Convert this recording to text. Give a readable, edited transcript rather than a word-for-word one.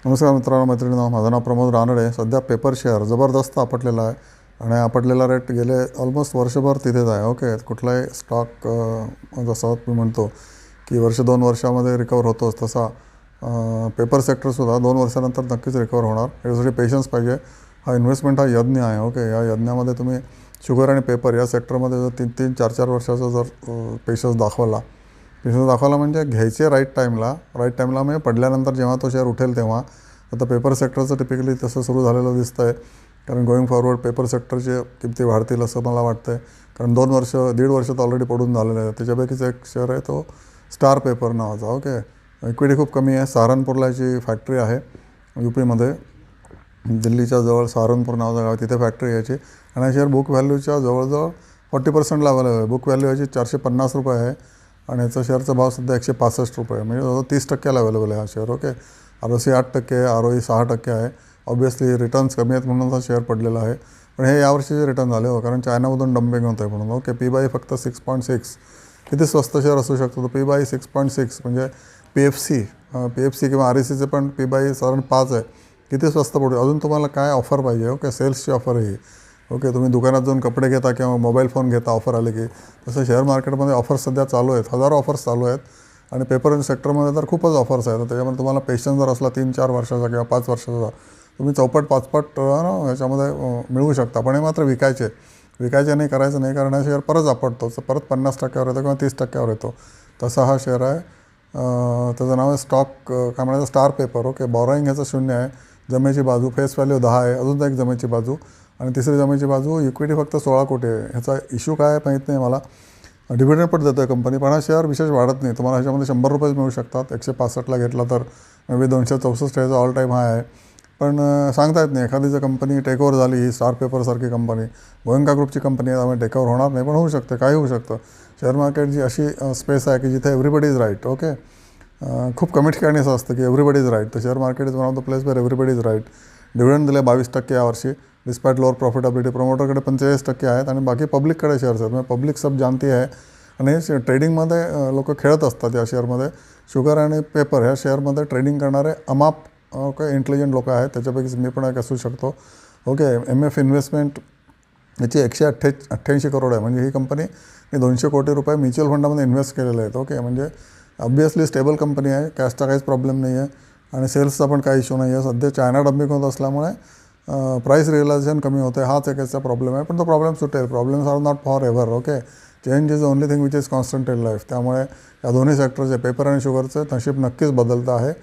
नमस्कार मित्रांनो, मैत्रिणींनो, माझं नाव प्रमोद रानडे. सध्या पेपर शेअर जबरदस्त आपटलेला आहे आणि आपटलेला रेट गेले ऑलमोस्ट वर्षभर तिथेच आहे. ओके, कुठलाही स्टॉक जसं मी म्हणतो की वर्ष 2 वर्षामध्ये रिकवर होतोच, तसा पेपर सेक्टरसुद्धा 2 वर्षानंतर नक्कीच रिकवर होणार. यासाठी पेशन्स पाहिजे. हा इन्व्हेस्टमेंट हा यज्ञ आहे. ओके, या यज्ञामध्ये तुम्ही शुगर आणि पेपर या सेक्टरमध्ये जर 3-3, 4-4 वर्षाचा जर पेशन्स दाखवला म्हणजे घ्यायचे राईट टाईमला म्हणजे पडल्यानंतर जेव्हा तो शेअर उठेल तेव्हा. आता पेपर सेक्टरचं टिपिकली तसं सुरू झालेलं दिसतं आहे, कारण गोईंग फॉरवर्ड पेपर सेक्टरचे किमती वाढतील असं मला वाटतं आहे. कारण 2 वर्ष 1.5 वर्ष तर ऑलरेडी पडून झालेलं आहे. त्याच्यापैकीच एक शेअर आहे तो स्टार पेपर नावाचा. ओके, इक्विटी खूप कमी आहे. सहारनपूरला याची फॅक्टरी आहे, UPमध्ये दिल्लीच्या जवळ सहारनपूर नावाचं गाव, तिथे फॅक्टरी याची. आणि शेअर बुक व्हॅल्यूच्या जवळजवळ 40% अवेलेबल आहे. बुक व्हॅल्यू याची ₹450 आहे आणि याचा शेअरचा भाव सध्या ₹165 म्हणजे जवळजवळ 30% अवेलेबल आहे हा शेअर. ओके, ROC 8% आहे, ROE 6% आहे. ऑब्वियसली रिटर्न्स कमी आहेत म्हणून हा शेअर पडलेला आहे. पण हे यावर्षीचे रिटर्न झाले हो, कारण चायनामधून डम्पिंग होतं आहे म्हणून. ओके, P/E फक्त 6.6. किती स्वस्त शेअर असू शकतो? तर P/E 6.6 म्हणजे PFC किंवा RECचे पण P/E साधारण 5 आहे. किती स्वस्त पडू? अजून तुम्हाला काय ऑफर पाहिजे? ओके, सेल्सची ऑफर आहे ही. ओके, तुम्ही दुकानात जाऊन कपडे घेता किंवा मोबाईल फोन घेता ऑफर आले की, तसं शेअर मार्केटमध्ये ऑफर्स सध्या चालू आहेत. हजारो ऑफर्स चालू आहेत आणि पेपर सेक्टरमध्ये तर खूपच ऑफर्स आहेत. त्याच्यामध्ये तुम्हाला पेशन्स जर असला 3-4 वर्षाचा किंवा 5 वर्षाचा, तुम्ही चौपट 5पट ह्याच्यामध्ये मिळवू शकता. पण हे मात्र विकायचे नाही, करायचं नाही, कारण हा शेअर परत आपटतो, परत 50%वर येतो किंवा 30%वर येतो. तसा हा शेअर आहे. त्याचं नाव आहे काय म्हणायचं, स्टार पेपर. ओके, बॉरोईंग ह्याचं 0 आहे. जमेची बाजू फेस व्हॅल्यू 10 आहे, अजून एक जमेची बाजू आणि तिसरी जमेची बाजू. इक्विटी फक्त 16 कोटी आहे. ह्याचा इश्यू काय आहे माहीत नाही मला. डिव्हिडंड पण देतो आहे कंपनी, पण हा शेअर विशेष वाढत नाही. तुम्हाला ह्याच्यामध्ये ₹100 मिळू शकतात. 165ला घेतला तर मे बी 264 ह्याचा ऑल टाईम हाय आहे. पण सांगता येत नाही, एखादी जर कंपनी टेकओव्हर झाली, ही स्टार पेपरसारखी कंपनी गोयंका ग्रुपची कंपनी आहे, त्यामुळे टेकओव्हर होणार नाही, पण होऊ शकते, काही होऊ शकतं. शेअर मार्केट जी अशी स्पेस आहे की जिथे एव्हरीबडी इज राईट. ओके, खूप कमी ठिकाणी असं असतं की एव्हरीबडी इज राईट. तर share market is one of the place where everybody is right. Dividend दिले 22% यावर्षी, डिस्पाईट लोअर प्रॉफिटेबिलिटी. प्रमोटरकडे 45% आहेत आणि बाकी पब्लिककडे शेअर्स आहेत. म्हणजे पब्लिक सब जानती आहे आणि ट्रेडिंगमध्ये लोक खेळत असतात या शेअरमध्ये. शुगर आणि पेपर ह्या शेअरमध्ये ट्रेडिंग करणारे अमाप इंटेलिजंट लोक आहेत. त्याच्यापैकी मी पण एक असू शकतो. ओके, MF इन्व्हेस्टमेंट याची 188 करोड आहे. म्हणजे ही कंपनी 200 कोटी रुपये म्युच्युअल फंडामध्ये इन्व्हेस्ट केलेले आहेत. ओके, म्हणजे ऑब्वियसली स्टेबल कंपनी आहे, कॅशचा काहीच प्रॉब्लेम नाही आहे आणि सेल्सचा पण काही इश्यू नाही आहे. सध्या चायना डम्पिंग होत असल्यामुळे प्राईस रिअलायझेशन कमी होते, हाच एक याचा प्रॉब्लेम आहे. पण तो प्रॉब्लेम सुटेल. Problems are not forever. Okay, change is only thing which is constant in life. त्यामुळे या दोन्ही सेक्टरचे, पेपर आणि शुगरचे नशीब नक्कीच बदलणार.